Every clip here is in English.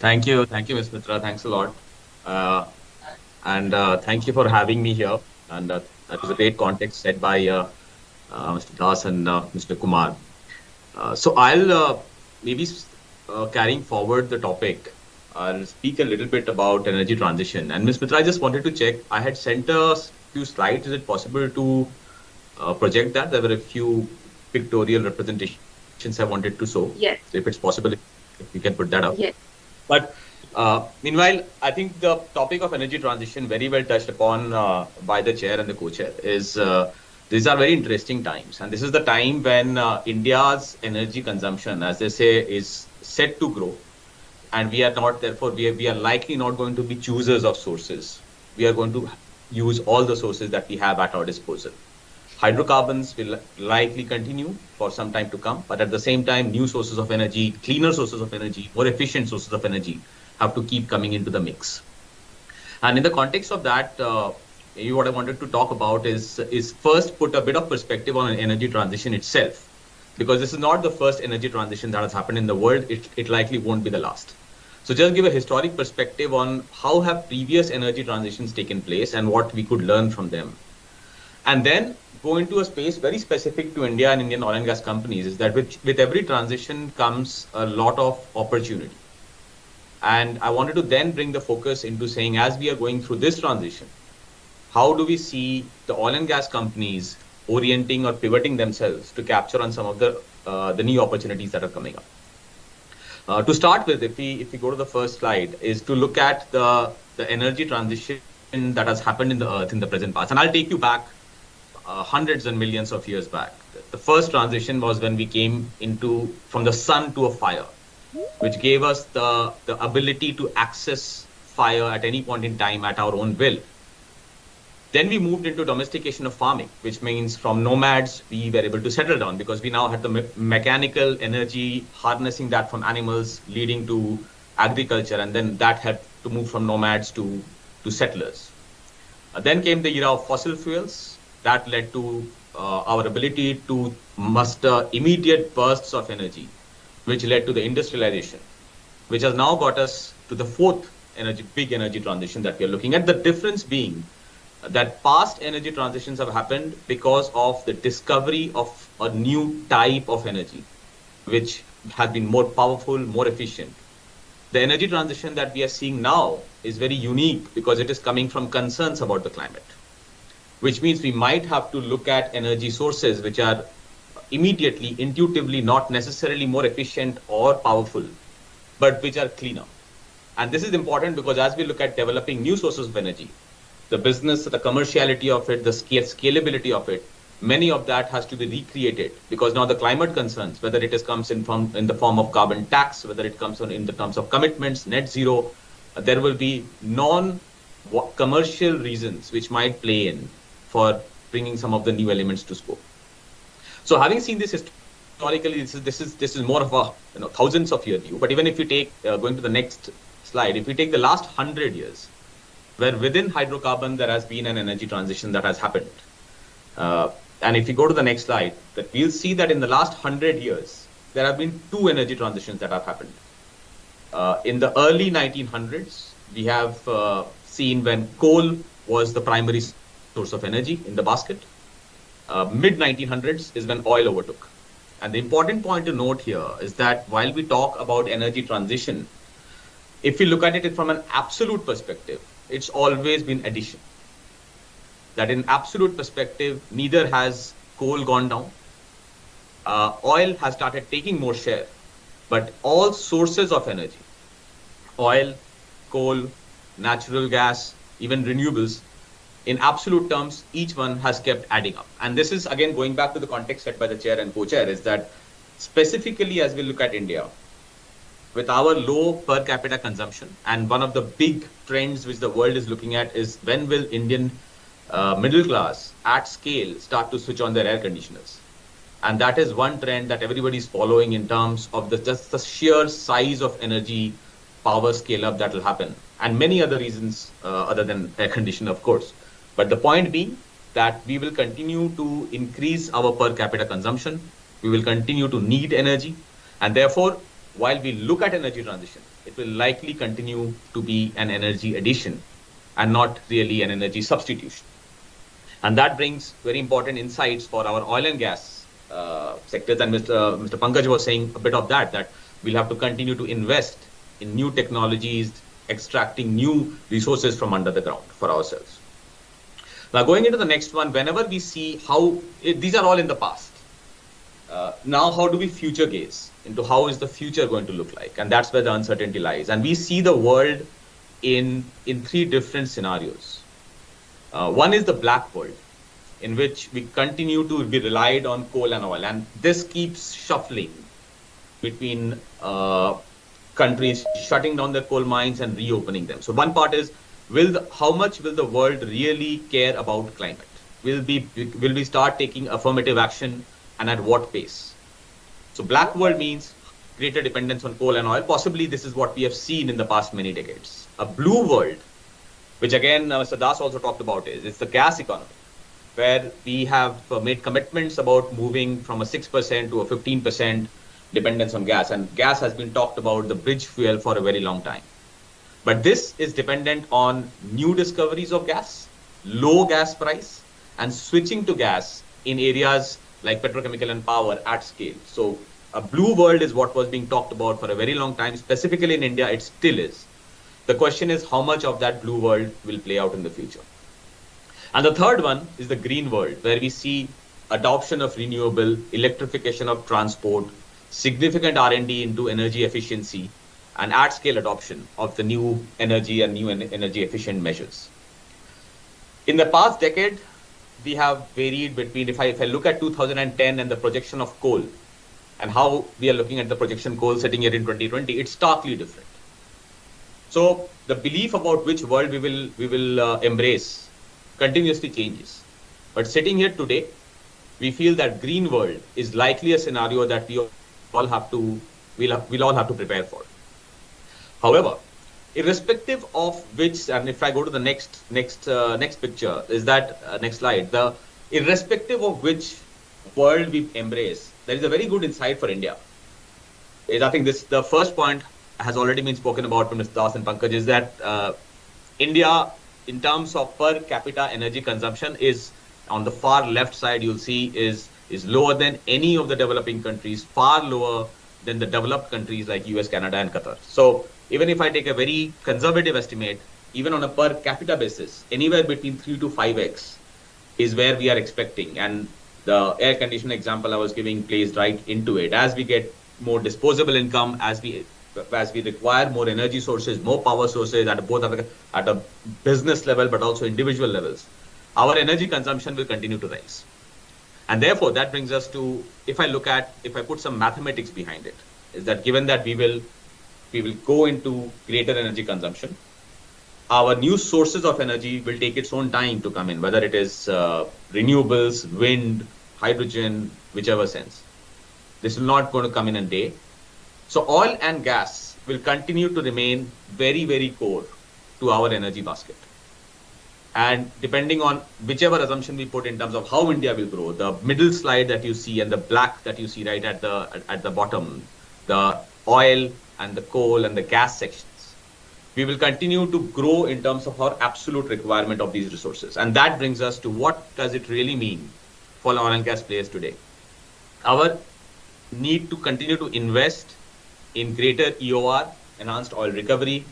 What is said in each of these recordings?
Thank you, Ms. Mitra. Thanks a lot. Uh, and thank you for having me here. And that was a great context set by Mr. Das and Mr. Kumar. So I'll carrying forward the topic. I'll speak a little bit about energy transition. And Ms. Mitra, I just wanted to check. I had sent a few slides. Is it possible to project that? There were a few pictorial representations I wanted to show. So if Yes, it's possible, if you can put that up. yes, But meanwhile, I think the topic of energy transition, very well touched upon by the chair and the co-chair, is these are very interesting times. And this is the time when India's energy consumption, as they say, is set to grow. And we are not, therefore, we are likely not going to be choosers of sources. We are going to use all the sources that we have at our disposal. Hydrocarbons will likely continue for some time to come, but at the same time, new sources of energy, cleaner sources of energy, more efficient sources of energy have to keep coming into the mix. And in the context of that, maybe what I wanted to talk about is first put a bit of perspective on energy transition itself, because this is not the first energy transition that has happened in the world. It likely won't be the last. So just give a historic perspective on how have previous energy transitions taken place and what we could learn from them. And then go into a space very specific to India and Indian oil and gas companies, is that with every transition comes a lot of opportunity. And I wanted to then bring the focus into saying, as we are going through this transition, how do we see the oil and gas companies orienting or pivoting themselves to capture on some of the new opportunities that are coming up? To start with, if we go to the first slide, is to look at the energy transition that has happened in the earth in the present past. And I'll take you back hundreds and millions of years back. The first transition was when we came into from the sun to a fire, which gave us the ability to access fire at any point in time at our own will. Then we moved into domestication of farming, which means from nomads, we were able to settle down because we now had the mechanical energy, harnessing that from animals, leading to agriculture. And then that had to move from nomads to settlers. Then came the era of fossil fuels. That led to our ability to muster immediate bursts of energy, which led to the industrialization, which has now got us to the fourth big energy transition that we are looking at. The difference being that past energy transitions have happened because of the discovery of a new type of energy, which has been more powerful, more efficient. The energy transition that we are seeing now is very unique because it is coming from concerns about the climate, which means we might have to look at energy sources which are immediately, intuitively, not necessarily more efficient or powerful, but which are cleaner. And this is important because as we look at developing new sources of energy, the business, the commerciality of it, the scalability of it, many of that has to be recreated because now the climate concerns, whether it comes in the form of carbon tax, whether it comes in the terms of commitments, net zero, there will be non-commercial reasons which might play in for bringing some of the new elements to scope. So having seen this historically, this is more of a thousands of year view. But even if you take going to the next slide, if we take the last 100 years, where within hydrocarbon there has been an energy transition that has happened. And if you go to the next slide, that we'll see that in the last 100 years, there have been two energy transitions that have happened. In the early 1900s, we have seen when coal was the primary source of energy in the basket. Mid 1900s is when oil overtook. And the important point to note here is that while we talk about energy transition, if we look at it from an absolute perspective, it's always been addition. That in absolute perspective, neither has coal gone down. Oil has started taking more share, but all sources of energy, oil, coal, natural gas, even renewables, in absolute terms, each one has kept adding up. And this is, again, going back to the context set by the chair and co-chair, is that specifically as we look at India, with our low per capita consumption, and one of the big trends which the world is looking at is when will Indian middle class at scale start to switch on their air conditioners? And that is one trend that everybody is following in terms of just the sheer size of energy power scale up that will happen, and many other reasons other than air conditioner, of course. But the point being that we will continue to increase our per capita consumption. We will continue to need energy. And therefore, while we look at energy transition, it will likely continue to be an energy addition and not really an energy substitution. And that brings very important insights for our oil and gas sectors. And Mr. Pankaj was saying a bit of that we'll have to continue to invest in new technologies, extracting new resources from under the ground for ourselves. Now, going into the next one, whenever we see these are all in the past. Now, how do we future gaze into how is the future going to look like? And that's where the uncertainty lies. And we see the world in three different scenarios. One is the black world, in which we continue to be relied on coal and oil. And this keeps shuffling between countries shutting down their coal mines and reopening them. So one part is, how much will the world really care about climate? Will we start taking affirmative action, and at what pace? So black world means greater dependence on coal and oil. Possibly this is what we have seen in the past many decades. A blue world, which again Mr. Das also talked about, it's the gas economy, where we have made commitments about moving from a 6% to a 15% dependence on gas. And gas has been talked about the bridge fuel for a very long time. But this is dependent on new discoveries of gas, low gas price, and switching to gas in areas like petrochemical and power at scale. So a blue world is what was being talked about for a very long time. Specifically in India, it still is. The question is how much of that blue world will play out in the future. And the third one is the green world, where we see adoption of renewable, electrification of transport, significant R&D into energy efficiency, and at-scale adoption of the new energy and new energy efficient measures. In the past decade, we have varied between, if I look at 2010 and the projection of coal, and how we are looking at the projection coal sitting here in 2020, it's starkly different. So the belief about which world we will embrace continuously changes. But sitting here today, we feel that green world is likely a scenario that we'll all have to prepare for. However, irrespective of which, and if I go to the next picture, is that next slide, irrespective of which world we embrace, there is a very good insight for India. I think the first point has already been spoken about from Mr. Das and Pankaj, is that India, in terms of per capita energy consumption, is on the far left side, you'll see is lower than any of the developing countries, far lower than the developed countries like US, Canada, and Qatar. So even if I take a very conservative estimate, even on a per capita basis, anywhere between 3 to 5x is where we are expecting. And the air conditioner example I was giving plays right into it. As we get more disposable income, as we require more energy sources, more power sources at a business level, but also individual levels, our energy consumption will continue to rise. And therefore, that brings us to, if I put some mathematics behind it, is that given that we will go into greater energy consumption, our new sources of energy will take its own time to come in, whether it is renewables, wind, hydrogen, whichever sense. This will not going to come in a day. So oil and gas will continue to remain very, very core to our energy basket. And depending on whichever assumption we put in terms of how India will grow, the middle slide that you see and the black that you see right at the bottom, the oil and the coal and the gas sections, we will continue to grow in terms of our absolute requirement of these resources. And that brings us to what does it really mean for oil and gas players today? Our need to continue to invest in greater EOR, enhanced oil recovery,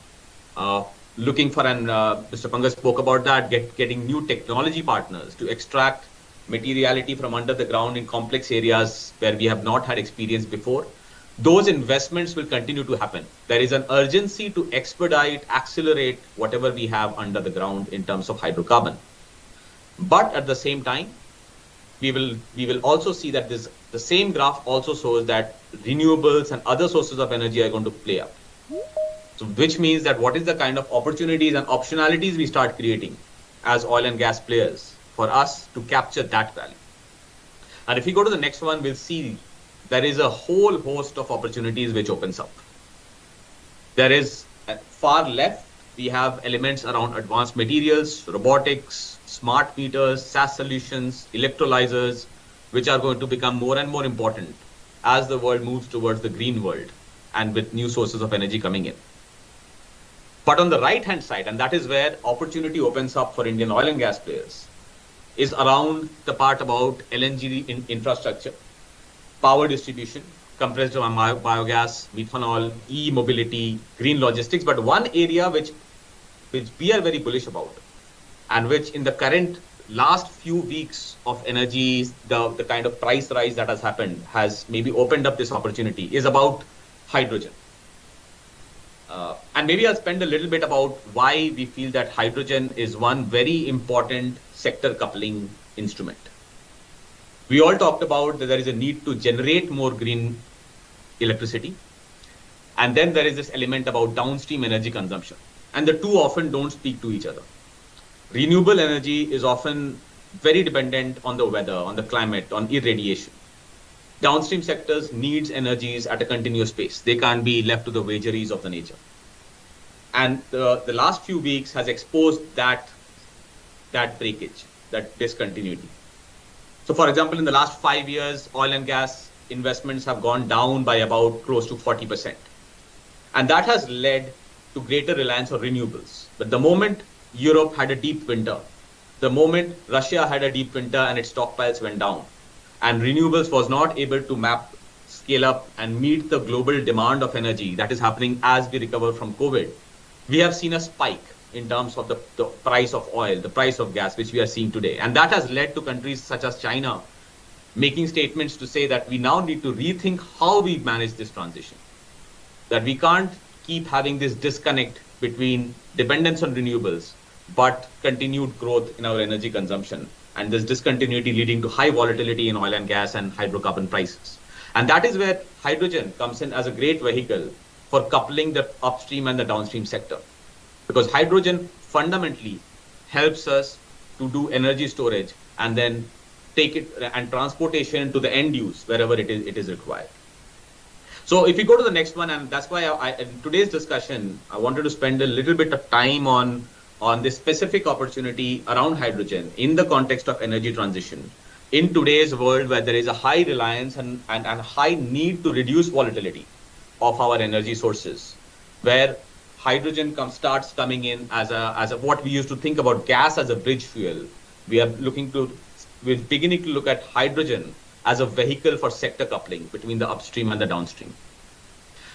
looking for, and Mr. Pankaj spoke about that, getting new technology partners to extract materiality from under the ground in complex areas where we have not had experience before. Those investments will continue to happen. There is an urgency to expedite, accelerate whatever we have under the ground in terms of hydrocarbon. But at the same time, we will also see that the same graph also shows that renewables and other sources of energy are going to play up. So which means that what is the kind of opportunities and optionalities we start creating as oil and gas players for us to capture that value. And if we go to the next one, we'll see there is a whole host of opportunities which opens up. There is at far left, we have elements around advanced materials, robotics, smart meters, SaaS solutions, electrolyzers, which are going to become more and more important as the world moves towards the green world. and with new sources of energy coming in. But on the right-hand side, and that is where opportunity opens up for Indian oil and gas players, is around the part about LNG infrastructure, power distribution, compressed biogas, methanol, e-mobility, green logistics. But one area which we are very bullish about, and which in the current last few weeks of energy, the kind of price rise that has happened has maybe opened up this opportunity, is about hydrogen. And maybe I'll spend a little bit about why we feel that hydrogen is one very important sector coupling instrument. We all talked about that there is a need to generate more green electricity. And then there is this element about downstream energy consumption. And the two often don't speak to each other. Renewable energy is often very dependent on the weather, on the climate, on irradiation. Downstream sectors needs energies at a continuous pace. They can't be left to the vagaries of the nature. And the last few weeks has exposed that breakage, that discontinuity. So for example, in the last 5 years, oil and gas investments have gone down by about close to 40%. And that has led to greater reliance on renewables. But the moment Europe had a deep winter, the moment Russia had a deep winter and its stockpiles went down, and renewables was not able to scale up and meet the global demand of energy that is happening as we recover from COVID, we have seen a spike in terms of the price of oil, the price of gas, which we are seeing today. And that has led to countries such as China making statements to say that we now need to rethink how we manage this transition. That we can't keep having this disconnect between dependence on renewables, but continued growth in our energy consumption. And this discontinuity leading to high volatility in oil and gas and hydrocarbon prices. And that is where hydrogen comes in as a great vehicle for coupling the upstream and the downstream sector. Because hydrogen fundamentally helps us to do energy storage and then take it and transportation to the end use wherever it is required. So if we go to the next one, and that's why in today's discussion, I wanted to spend a little bit of time on this specific opportunity around hydrogen in the context of energy transition. In today's world where there is a high reliance and high need to reduce volatility of our energy sources, where hydrogen starts coming in as a what we used to think about gas as a bridge fuel. We're beginning to look at hydrogen as a vehicle for sector coupling between the upstream and the downstream.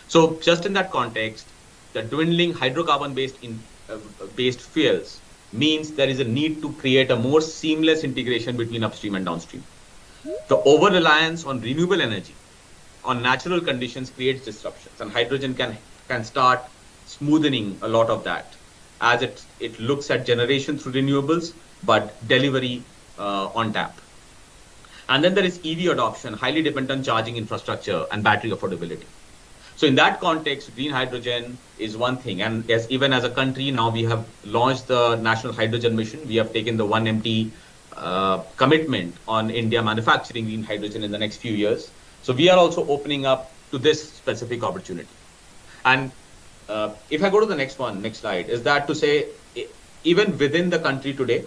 So just in that context, the dwindling hydrocarbon-based fuels means there is a need to create a more seamless integration between upstream and downstream. The over-reliance on renewable energy, on natural conditions creates disruptions, and hydrogen can start smoothing a lot of that as it looks at generation through renewables, but delivery on tap. And then there is EV adoption, highly dependent on charging infrastructure and battery affordability. So in that context, green hydrogen is one thing. And even as a country, now we have launched the National Hydrogen Mission. We have taken the 1MT commitment on India manufacturing green hydrogen in the next few years. So we are also opening up to this specific opportunity. And if I go to the next slide, is that to say, even within the country today,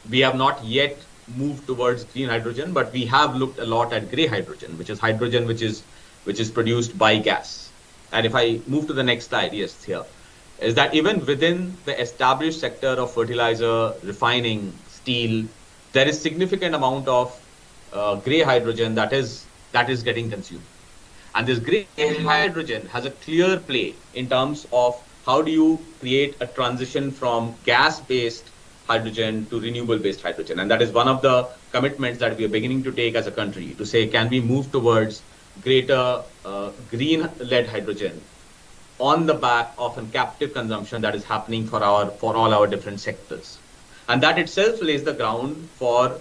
we have not yet moved towards green hydrogen, but we have looked a lot at gray hydrogen, which is hydrogen which is produced by gas. And if I move to the next slide, yes, here, is that even within the established sector of fertilizer, refining, steel, there is significant amount of gray hydrogen that is getting consumed. And this gray hydrogen has a clear play in terms of how do you create a transition from gas-based hydrogen to renewable-based hydrogen. And that is one of the commitments that we are beginning to take as a country to say, can we move towards greater green-led hydrogen on the back of a captive consumption that is happening for all our different sectors. And that itself lays the ground for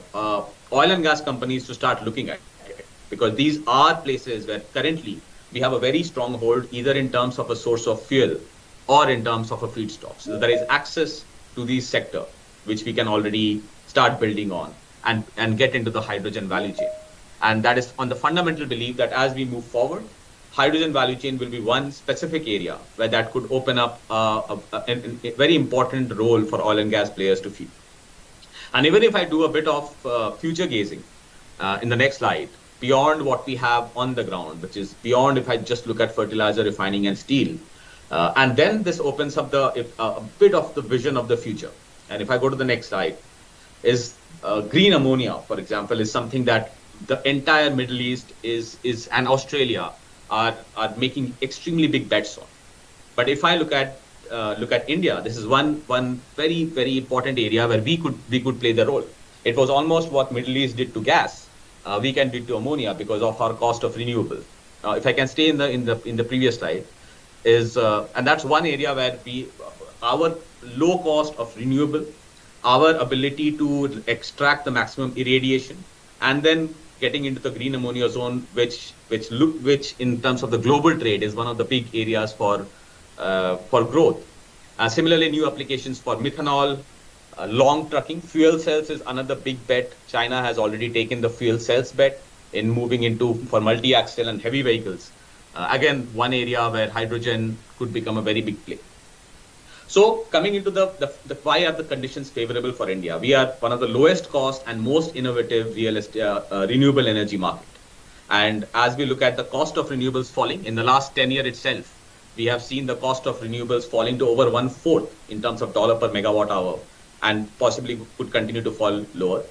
oil and gas companies to start looking at it, because these are places where currently we have a very strong hold, either in terms of a source of fuel or in terms of a feedstock. So there is access to these sector, which we can already start building on and get into the hydrogen value chain. And that is on the fundamental belief that as we move forward, hydrogen value chain will be one specific area where that could open up a very important role for oil and gas players to fill. And even if I do a bit of future gazing in the next slide, beyond what we have on the ground, which is beyond if I just look at fertilizer, refining, and steel. And then this opens up a bit of the vision of the future. And if I go to the next slide, is green ammonia, for example, is something that the entire Middle East is and Australia are making extremely big bets on. But if I look at India, this is one very important area where we could play the role. It was almost what Middle East did to gas. We can do to ammonia because of our cost of renewable. If I can stay in the previous slide, is and that's one area where our low cost of renewable, our ability to extract the maximum irradiation, and then getting into the green ammonia zone, which in terms of the global trade is one of the big areas for growth. Similarly, new applications for methanol, long trucking, fuel cells is another big bet. China has already taken the fuel cells bet in moving into for multi-axle and heavy vehicles. Again, one area where hydrogen could become a very big play. So coming into the why are the conditions favorable for India? We are one of the lowest cost and most innovative renewable energy market. And as we look at the cost of renewables falling in the last 10 years itself, we have seen the cost of renewables falling to over 1/4 in terms of dollar per megawatt hour, and possibly could continue to fall lower.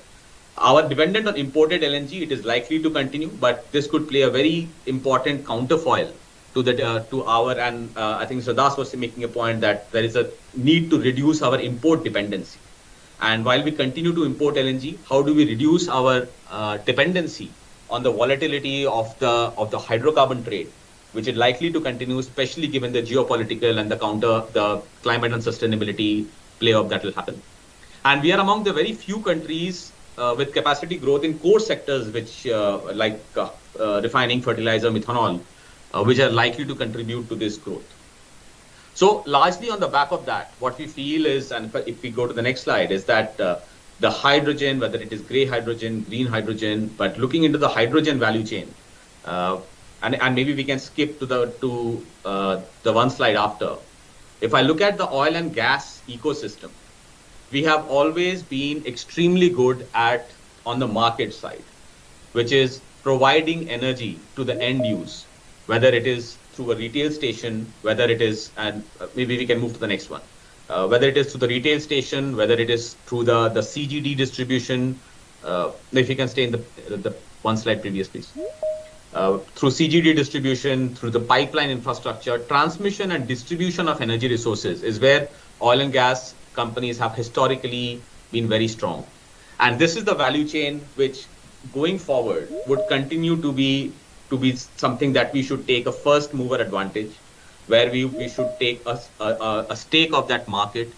Our dependent on imported LNG, it is likely to continue, but this could play a very important counterfoil to our, and I think Sadas was making a point that there is a need to reduce our import dependency. And while we continue to import LNG, how do we reduce our dependency on the volatility of the hydrocarbon trade, which is likely to continue, especially given the geopolitical and the climate and sustainability play-off that will happen. And we are among the very few countries with capacity growth in core sectors, which like refining, fertilizer, methanol, which are likely to contribute to this growth. So largely on the back of that, what we feel is, and if we go to the next slide, is that the hydrogen, whether it is gray hydrogen, green hydrogen, but looking into the hydrogen value chain, and maybe we can skip to the one slide after. If I look at the oil and gas ecosystem, we have always been extremely good on the market side, which is providing energy to the end use, whether it is through a retail station, whether it is, and maybe we can move to the next one, whether it is through the retail station, whether it is through the CGD distribution, if you can stay in the one slide previous, please. Through CGD distribution, through the pipeline infrastructure, transmission and distribution of energy resources is where oil and gas companies have historically been very strong. And this is the value chain which going forward would continue to be something that we should take a first mover advantage, where we should take a stake of that market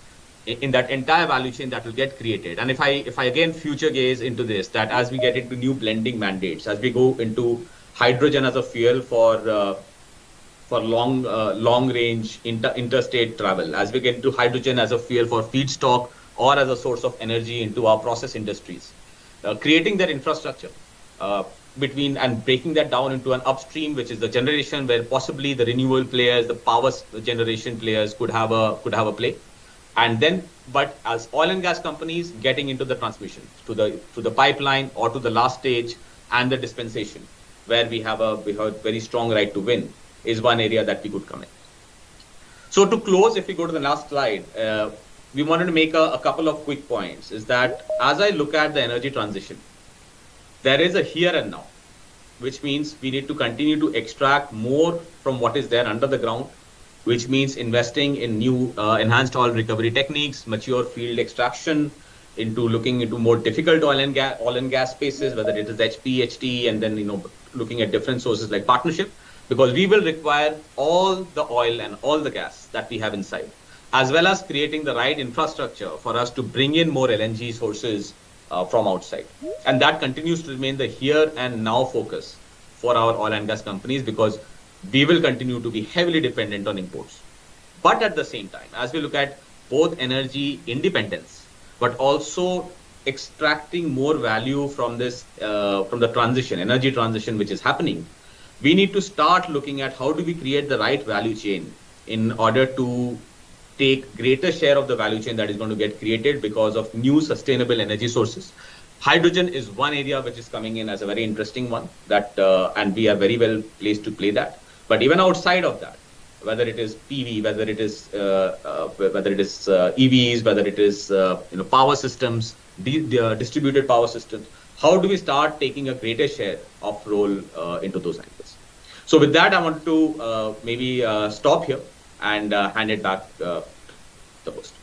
in that entire value chain that will get created. And if I again future gaze into this, that as we get into new blending mandates, as we go into hydrogen as a fuel for long range interstate travel, as we get into hydrogen as a fuel for feedstock or as a source of energy into our process industries, creating that infrastructure between and breaking that down into an upstream, which is the generation, where possibly the renewable players, the power generation players could have a play. And then, but as oil and gas companies getting into the transmission to the pipeline or to the last stage and the dispensation, where we have a very strong right to win, is one area that we could come in. So to close, if we go to the last slide, we wanted to make a couple of quick points. Is that as I look at the energy transition, there is a here and now, which means we need to continue to extract more from what is there under the ground, which means investing in new enhanced oil recovery techniques, mature field extraction, into looking into more difficult oil and gas spaces, whether it is HP, HT, and then looking at different sources like partnership, because we will require all the oil and all the gas that we have inside, as well as creating the right infrastructure for us to bring in more LNG sources from outside. And that continues to remain the here and now focus for our oil and gas companies, because we will continue to be heavily dependent on imports. But at the same time, as we look at both energy independence, but also extracting more value from this, from the energy transition, which is happening, we need to start looking at how do we create the right value chain in order to take greater share of the value chain that is going to get created because of new sustainable energy sources, Hydrogen is one area which is coming in as a very interesting one that, and we are very well placed to play that. But even outside of that, whether it is PV, whether it is EVs, whether it is power systems, distributed power systems, how do we start taking a greater share of role into those angles? So with that, I want to maybe stop here and hand it back the host.